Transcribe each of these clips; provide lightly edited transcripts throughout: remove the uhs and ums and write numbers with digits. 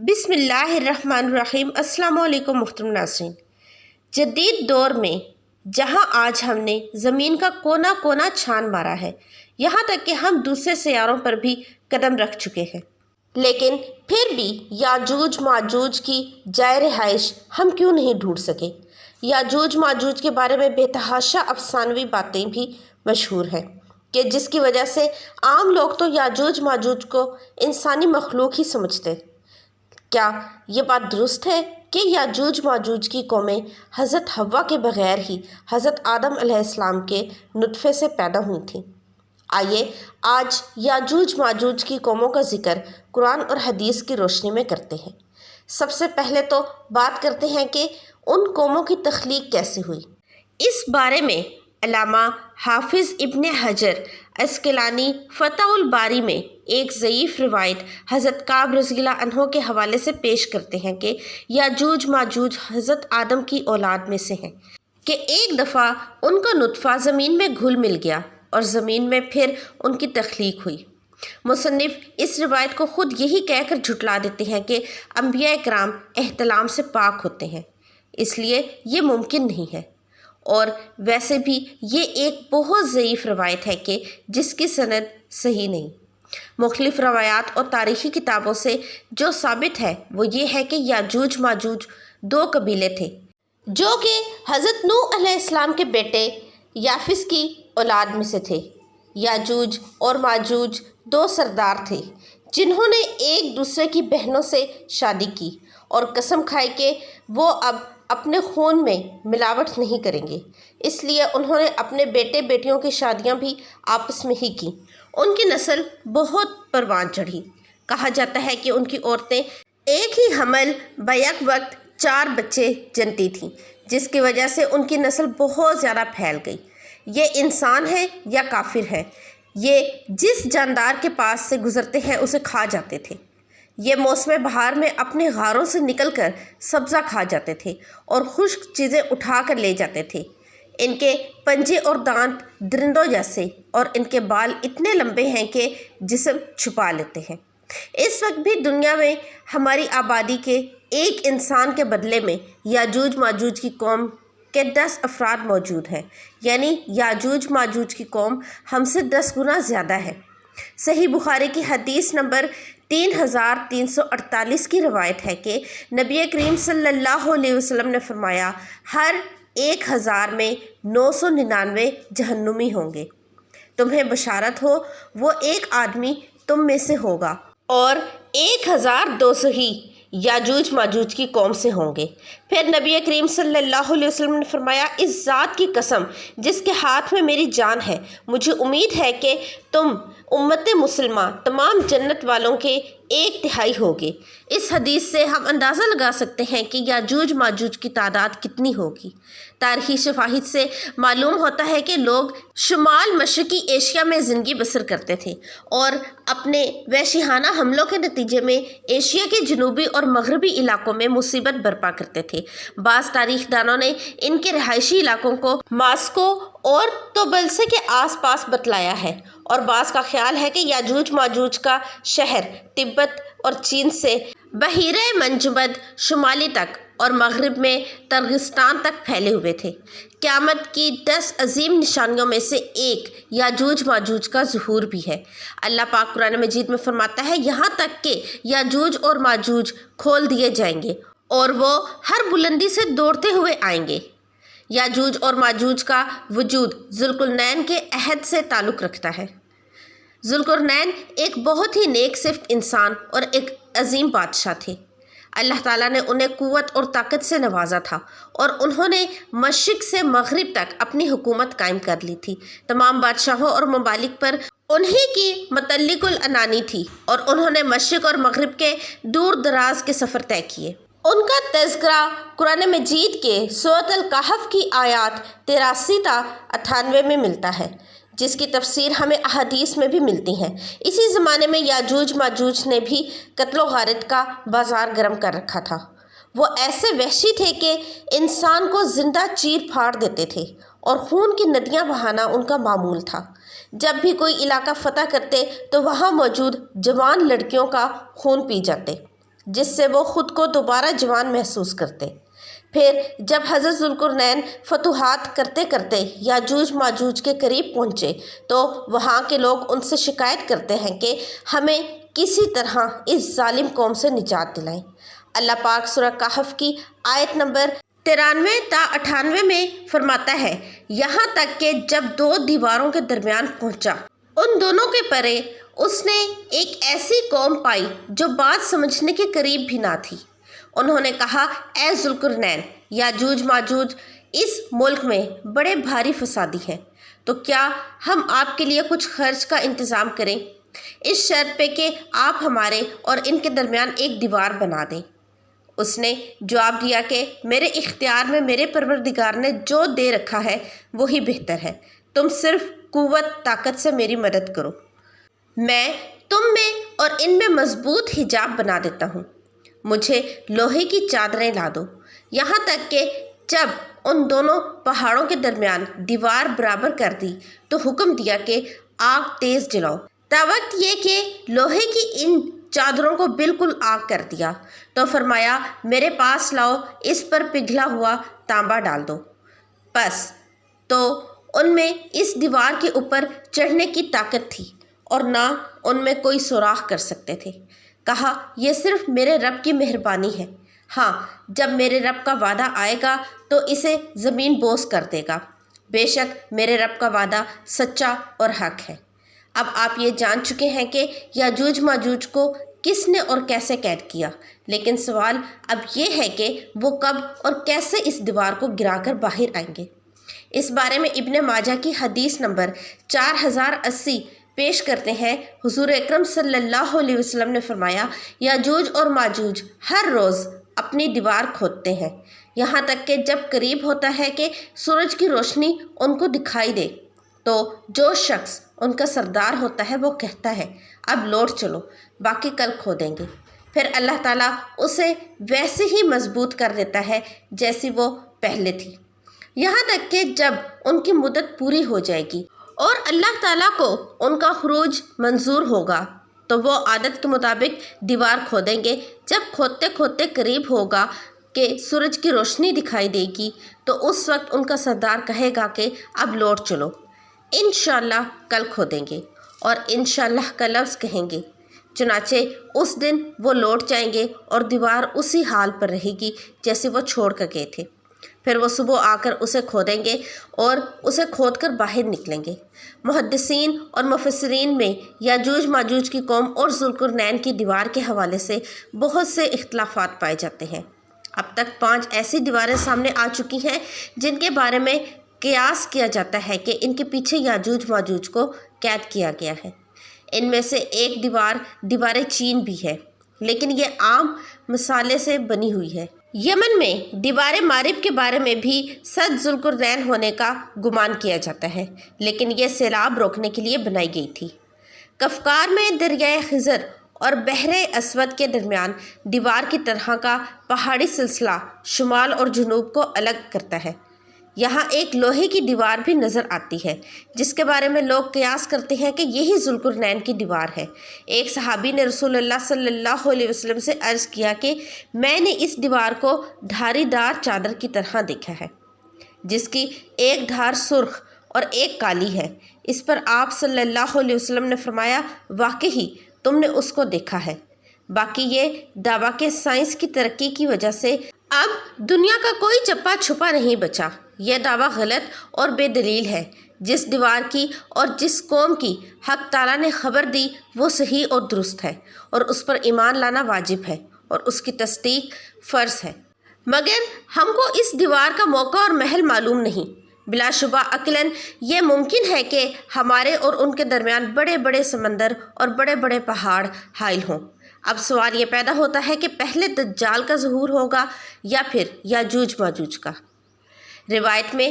بسم اللہ الرحمن الرحیم۔ السلام علیکم محترم ناظرین۔ جدید دور میں جہاں آج ہم نے زمین کا کونا کونا چھان مارا ہے، یہاں تک کہ ہم دوسرے سیاروں پر بھی قدم رکھ چکے ہیں، لیکن پھر بھی یاجوج ماجوج کی جائے رہائش ہم کیوں نہیں ڈھونڈ سکے؟ یاجوج ماجوج کے بارے میں بے تحاشا افسانوی باتیں بھی مشہور ہیں کہ جس کی وجہ سے عام لوگ تو یاجوج ماجوج کو انسانی مخلوق ہی سمجھتے۔ کیا یہ بات درست ہے کہ یاجوج ماجوج کی قومیں حضرت حوا کے بغیر ہی حضرت آدم علیہ السلام کے نطفے سے پیدا ہوئی تھیں؟ آئیے آج یاجوج ماجوج کی قوموں کا ذکر قرآن اور حدیث کی روشنی میں کرتے ہیں۔ سب سے پہلے تو بات کرتے ہیں کہ ان قوموں کی تخلیق کیسے ہوئی۔ اس بارے میں علامہ حافظ ابن حجر عسقلانی فتح الباری میں ایک ضعیف روایت حضرت کعب رضی اللہ عنہ کے حوالے سے پیش کرتے ہیں کہ یاجوج ماجوج حضرت آدم کی اولاد میں سے ہیں کہ ایک دفعہ ان کا نطفہ زمین میں گھل مل گیا اور زمین میں پھر ان کی تخلیق ہوئی۔ مصنف اس روایت کو خود یہی کہہ کر جھٹلا دیتے ہیں کہ انبیاء کرام احتلام سے پاک ہوتے ہیں، اس لیے یہ ممکن نہیں ہے، اور ویسے بھی یہ ایک بہت ضعیف روایت ہے کہ جس کی سند صحیح نہیں۔ مختلف روایات اور تاریخی کتابوں سے جو ثابت ہے وہ یہ ہے کہ یاجوج ماجوج دو قبیلے تھے جو کہ حضرت نوح علیہ السلام کے بیٹے یافس کی اولاد میں سے تھے۔ یاجوج اور ماجوج دو سردار تھے جنہوں نے ایک دوسرے کی بہنوں سے شادی کی اور قسم کھائی کہ وہ اب اپنے خون میں ملاوٹ نہیں کریں گے، اس لیے انہوں نے اپنے بیٹے بیٹیوں کی شادیاں بھی آپس میں ہی کی۔ ان کی نسل بہت پروان چڑھی۔ کہا جاتا ہے کہ ان کی عورتیں ایک ہی حمل بیک وقت 4 بچے جنتی تھیں، جس کی وجہ سے ان کی نسل بہت زیادہ پھیل گئی۔ یہ انسان ہے یا کافر ہے، یہ جس جاندار کے پاس سے گزرتے ہیں اسے کھا جاتے تھے۔ یہ موسم بہار میں اپنے غاروں سے نکل کر سبزہ کھا جاتے تھے اور خشک چیزیں اٹھا کر لے جاتے تھے۔ ان کے پنجے اور دانت درندوں جیسے اور ان کے بال اتنے لمبے ہیں کہ جسم چھپا لیتے ہیں۔ اس وقت بھی دنیا میں ہماری آبادی کے ایک انسان کے بدلے میں یاجوج ماجوج کی قوم کے 10 افراد موجود ہیں، یعنی یاجوج ماجوج کی قوم ہم سے 10 گنا زیادہ ہے۔ صحیح بخاری کی حدیث نمبر 3348 کی روایت ہے کہ نبی کریم صلی اللہ علیہ وسلم نے فرمایا، ہر 1000 میں 999 جہنمی ہوں گے۔ تمہیں بشارت ہو، وہ ایک آدمی تم میں سے ہوگا اور 1200 ہی یاجوج ماجوج کی قوم سے ہوں گے۔ پھر نبی کریم صلی اللہ علیہ وسلم نے فرمایا، اس ذات کی قسم جس کے ہاتھ میں میری جان ہے، مجھے امید ہے کہ تم امت مسلمہ تمام جنت والوں کے 1/3 ہوگے۔ اس حدیث سے ہم اندازہ لگا سکتے ہیں کہ یاجوج ماجوج کی تعداد کتنی ہوگی۔ تاریخی شواہد سے معلوم ہوتا ہے کہ لوگ شمال مشرقی ایشیا میں زندگی بسر کرتے تھے اور اپنے وحشیانہ حملوں کے نتیجے میں ایشیا کے جنوبی اور مغربی علاقوں میں مصیبت برپا کرتے تھے۔ بعض تاریخ دانوں نے ان کے رہائشی علاقوں کو ماسکو اور توبلسے کے آس پاس بتلایا ہے، اور بعض کا خیال ہے کہ یاجوج ماجوج کا شہر تبت اور چین سے بحیرہ منجمد شمالی تک اور مغرب میں ترغستان تک پھیلے ہوئے تھے۔ قیامت کی 10 عظیم نشانیوں میں سے ایک یاجوج ماجوج کا ظہور بھی ہے۔ اللہ پاک قرآن مجید میں فرماتا ہے، یہاں تک کہ یاجوج اور ماجوج کھول دیے جائیں گے اور وہ ہر بلندی سے دوڑتے ہوئے آئیں گے۔ یاجوج اور ماجوج کا وجود ذوالقرنین کے عہد سے تعلق رکھتا ہے۔ ذوالقرنین ایک بہت ہی نیک صفت انسان اور ایک عظیم بادشاہ تھے۔ اللہ تعالیٰ نے انہیں قوت اور طاقت سے نوازا تھا اور انہوں نے مشرق سے مغرب تک اپنی حکومت قائم کر لی تھی۔ تمام بادشاہوں اور ممالک پر انہی کی متعلق العنانی تھی اور انہوں نے مشرق اور مغرب کے دور دراز کے سفر طے کیے۔ ان کا تذکرہ قرآن مجید کے سورۃ الکہف کی آیات 83 تا 98 میں ملتا ہے، جس کی تفسیر ہمیں احادیث میں بھی ملتی ہیں۔ اسی زمانے میں یاجوج ماجوج نے بھی قتل و غارت کا بازار گرم کر رکھا تھا۔ وہ ایسے وحشی تھے کہ انسان کو زندہ چیر پھاڑ دیتے تھے اور خون کی ندیاں بہانا ان کا معمول تھا۔ جب بھی کوئی علاقہ فتح کرتے تو وہاں موجود جوان لڑکیوں کا خون پی جاتے۔ جس سے وہ خود کو دوبارہ جوان محسوس کرتے۔ پھر جب حضرت ذوالقرنین فتوحات کرتے کرتے یاجوج ماجوج کے قریب پہنچے تو وہاں کے لوگ ان سے شکایت کرتے ہیں کہ ہمیں کسی طرح اس ظالم قوم سے نجات دلائیں۔ اللہ پاک سورہ کہف کی آیت نمبر 93 تا 98 میں فرماتا ہے، یہاں تک کہ جب دو دیواروں کے درمیان پہنچا، ان دونوں کے پرے اس نے ایک ایسی قوم پائی جو بات سمجھنے کے قریب بھی نہ تھی۔ انہوں نے کہا، اے ذوالقرنین، یاجوج ماجوج اس ملک میں بڑے بھاری فسادی ہیں، تو کیا ہم آپ کے لیے کچھ خرچ کا انتظام کریں، اس شرط پہ کہ آپ ہمارے اور ان کے درمیان ایک دیوار بنا دیں۔ اس نے جواب دیا کہ میرے اختیار میں میرے پروردگار نے جو دے رکھا ہے وہی بہتر ہے، تم صرف قوت طاقت سے میری مدد کرو، میں تم میں اور ان میں مضبوط حجاب بنا دیتا ہوں، مجھے لوہے کی چادریں لا دو۔ یہاں تک کہ جب ان دونوں پہاڑوں کے درمیان دیوار برابر کر دی تو حکم دیا کہ آگ تیز جلاؤ۔ تاوقت یہ کہ لوہے کی ان چادروں کو بالکل آگ کر دیا تو فرمایا، میرے پاس لاؤ، اس پر پگھلا ہوا تانبا ڈال دو۔ بس تو ان میں اس دیوار کے اوپر چڑھنے کی طاقت تھی اور نہ ان میں کوئی سوراخ کر سکتے تھے۔ کہا، یہ صرف میرے رب کی مہربانی ہے، ہاں جب میرے رب کا وعدہ آئے گا تو اسے زمین بوس کر دے گا، بے شک میرے رب کا وعدہ سچا اور حق ہے۔ اب آپ یہ جان چکے ہیں کہ یاجوج ماجوج کو کس نے اور کیسے قید کیا، لیکن سوال اب یہ ہے کہ وہ کب اور کیسے اس دیوار کو گرا کر باہر آئیں گے۔ اس بارے میں ابن ماجہ کی حدیث نمبر 4080 پیش کرتے ہیں، حضور اکرم صلی اللہ علیہ وسلم نے فرمایا، یاجوج اور ماجوج ہر روز اپنی دیوار کھودتے ہیں، یہاں تک کہ جب قریب ہوتا ہے کہ سورج کی روشنی ان کو دکھائی دے تو جو شخص ان کا سردار ہوتا ہے وہ کہتا ہے، اب لوٹ چلو، باقی کل کھودیں گے۔ پھر اللہ تعالیٰ اسے ویسے ہی مضبوط کر دیتا ہے جیسی وہ پہلے تھی، یہاں تک کہ جب ان کی مدت پوری ہو جائے گی اور اللہ تعالیٰ کو ان کا خروج منظور ہوگا تو وہ عادت کے مطابق دیوار کھودیں گے۔ جب کھودتے کھودتے قریب ہوگا کہ سورج کی روشنی دکھائی دے گی تو اس وقت ان کا سردار کہے گا کہ اب لوٹ چلو، انشاءاللہ کل کھودیں گے، اور انشاءاللہ کا لفظ کہیں گے۔ چنانچہ اس دن وہ لوٹ جائیں گے اور دیوار اسی حال پر رہے گی جیسے وہ چھوڑ کر گئے تھے۔ پھر وہ صبح آ کر اسے کھودیں گے اور اسے کھود کر باہر نکلیں گے۔ محدثین اور مفسرین میں یاجوج ماجوج کی قوم اور ذوالقرنین کی دیوار کے حوالے سے بہت سے اختلافات پائے جاتے ہیں۔ اب تک 5 ایسی دیواریں سامنے آ چکی ہیں جن کے بارے میں قیاس کیا جاتا ہے کہ ان کے پیچھے یاجوج ماجوج کو قید کیا گیا ہے۔ ان میں سے ایک دیوار چین بھی ہے، لیکن یہ عام مسالے سے بنی ہوئی ہے۔ یمن میں دیوار مارب کے بارے میں بھی سد ذوالقرنین ہونے کا گمان کیا جاتا ہے، لیکن یہ سیلاب روکنے کے لیے بنائی گئی تھی۔ کفکار میں دریائے خضر اور بحر اسود کے درمیان دیوار کی طرح کا پہاڑی سلسلہ شمال اور جنوب کو الگ کرتا ہے۔ یہاں ایک لوہے کی دیوار بھی نظر آتی ہے جس کے بارے میں لوگ قیاس کرتے ہیں کہ یہی ذوالقرنین کی دیوار ہے۔ ایک صحابی نے رسول اللہ صلی اللہ علیہ وسلم سے عرض کیا کہ میں نے اس دیوار کو دھاری دار چادر کی طرح دیکھا ہے جس کی ایک دھار سرخ اور ایک کالی ہے۔ اس پر آپ صلی اللہ علیہ وسلم نے فرمایا، واقعی تم نے اس کو دیکھا ہے، باقی یہ دعویٰ کہ سائنس کی ترقی کی وجہ سے اب دنیا کا کوئی چپا چھپا نہیں بچا، یہ دعویٰ غلط اور بے دلیل ہے۔ جس دیوار کی اور جس قوم کی حق تعالیٰ نے خبر دی وہ صحیح اور درست ہے، اور اس پر ایمان لانا واجب ہے اور اس کی تصدیق فرض ہے، مگر ہم کو اس دیوار کا موقع اور محل معلوم نہیں۔ بلا شبہ عقلاً یہ ممکن ہے کہ ہمارے اور ان کے درمیان بڑے بڑے سمندر اور بڑے بڑے پہاڑ حائل ہوں۔ اب سوال یہ پیدا ہوتا ہے کہ پہلے دجال کا ظہور ہوگا یا پھر یاجوج ماجوج کا۔ روایت میں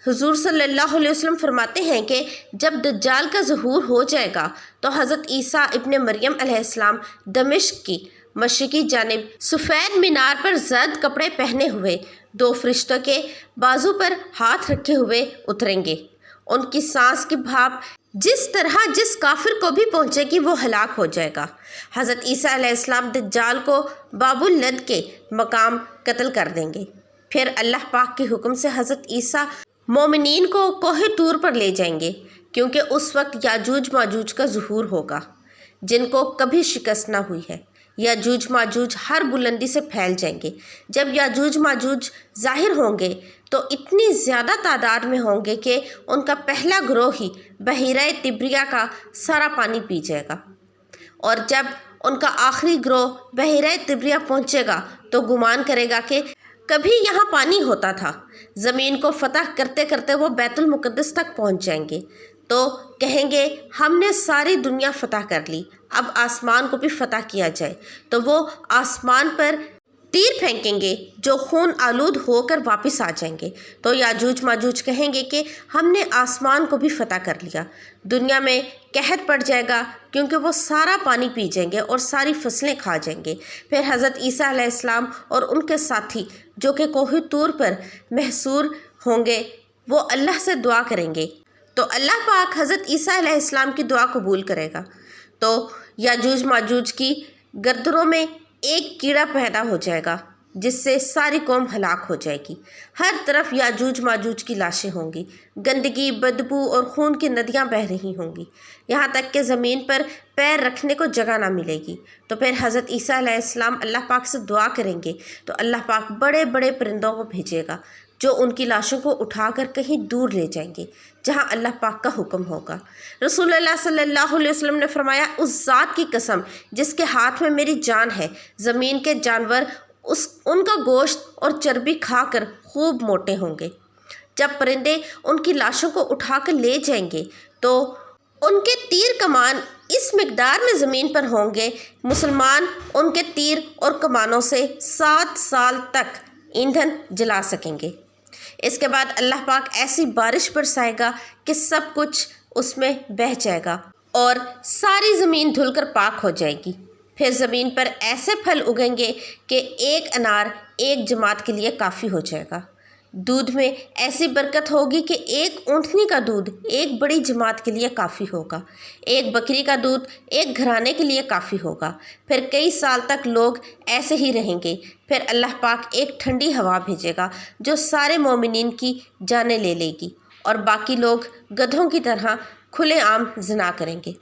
حضور صلی اللہ علیہ وسلم فرماتے ہیں کہ جب دجال کا ظہور ہو جائے گا تو حضرت عیسیٰ ابن مریم علیہ السلام دمشق کی مشرقی جانب سفید مینار پر زرد کپڑے پہنے ہوئے 2 فرشتوں کے بازو پر ہاتھ رکھے ہوئے اتریں گے۔ ان کی سانس کی بھاپ جس طرح جس کافر کو بھی پہنچے گی وہ ہلاک ہو جائے گا۔ حضرت عیسیٰ علیہ السلام دجال کو باب اللد کے مقام قتل کر دیں گے۔ پھر اللہ پاک کے حکم سے حضرت عیسیٰ مومنین کو کوہ طور پر لے جائیں گے، کیونکہ اس وقت یاجوج ماجوج کا ظہور ہوگا جن کو کبھی شکست نہ ہوئی ہے۔ یاجوج ماجوج ہر بلندی سے پھیل جائیں گے۔ جب یاجوج ماجوج ظاہر ہوں گے تو اتنی زیادہ تعداد میں ہوں گے کہ ان کا پہلا گروہ ہی بحیرہ طبریہ کا سارا پانی پی جائے گا، اور جب ان کا آخری گروہ بحیرہ طبریہ پہنچے گا تو گمان کرے گا کہ کبھی یہاں پانی ہوتا تھا۔ زمین کو فتح کرتے کرتے وہ بیت المقدس تک پہنچ جائیں گے تو کہیں گے ہم نے ساری دنیا فتح کر لی، اب آسمان کو بھی فتح کیا جائے۔ تو وہ آسمان پر تیر پھینکیں گے جو خون آلود ہو کر واپس آ جائیں گے۔ تو یاجوج ماجوج کہیں گے کہ ہم نے آسمان کو بھی فتح کر لیا۔ دنیا میں قحط پڑ جائے گا کیونکہ وہ سارا پانی پی جائیں گے اور ساری فصلیں کھا جائیں گے۔ پھر حضرت عیسیٰ علیہ السلام اور ان کے ساتھی جو کہ کوہ طور پر محصور ہوں گے وہ اللہ سے دعا کریں گے تو اللہ پاک حضرت عیسیٰ علیہ السلام کی دعا قبول کرے گا۔ تو یاجوج ماجوج کی گردنوں میں ایک کیڑا پیدا ہو جائے گا جس سے ساری قوم ہلاک ہو جائے گی۔ ہر طرف یاجوج ماجوج کی لاشیں ہوں گی، گندگی، بدبو اور خون کی ندیاں بہہ رہی ہوں گی، یہاں تک کہ زمین پر پیر رکھنے کو جگہ نہ ملے گی۔ تو پھر حضرت عیسیٰ علیہ السلام اللہ پاک سے دعا کریں گے تو اللہ پاک بڑے بڑے پرندوں کو بھیجے گا جو ان کی لاشوں کو اٹھا کر کہیں دور لے جائیں گے جہاں اللہ پاک کا حکم ہوگا۔ رسول اللہ صلی اللہ علیہ وسلم نے فرمایا، اس ذات کی قسم جس کے ہاتھ میں میری جان ہے، زمین کے جانور ان کا گوشت اور چربی کھا کر خوب موٹے ہوں گے۔ جب پرندے ان کی لاشوں کو اٹھا کر لے جائیں گے تو ان کے تیر کمان اس مقدار میں زمین پر ہوں گے، مسلمان ان کے تیر اور کمانوں سے 7 سال تک ایندھن جلا سکیں گے۔ اس کے بعد اللہ پاک ایسی بارش برسائے گا کہ سب کچھ اس میں بہہ جائے گا اور ساری زمین دھل کر پاک ہو جائے گی۔ پھر زمین پر ایسے پھل اگیں گے کہ ایک انار ایک جماعت کے لیے کافی ہو جائے گا۔ دودھ میں ایسی برکت ہوگی کہ ایک اونٹنی کا دودھ ایک بڑی جماعت کے لیے کافی ہوگا، ایک بکری کا دودھ ایک گھرانے کے لیے کافی ہوگا۔ پھر کئی سال تک لوگ ایسے ہی رہیں گے۔ پھر اللہ پاک ایک ٹھنڈی ہوا بھیجے گا جو سارے مومنین کی جانیں لے لے گی، اور باقی لوگ گدھوں کی طرح کھلے عام زنا کریں گے۔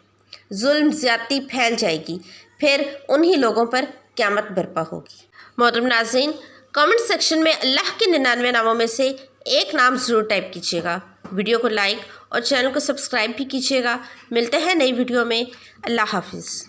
ظلم زیادتی پھیل جائے گی، پھر انہی لوگوں پر قیامت برپا ہوگی۔ محترم ناظرین، کامنٹ سیکشن میں اللہ کے 99 ناموں میں سے ایک نام ضرور ٹائپ کیجیے گا۔ ویڈیو کو لائک اور چینل کو سبسکرائب بھی کیجیے گا۔ ملتے ہیں نئی ویڈیو میں۔ اللہ حافظ۔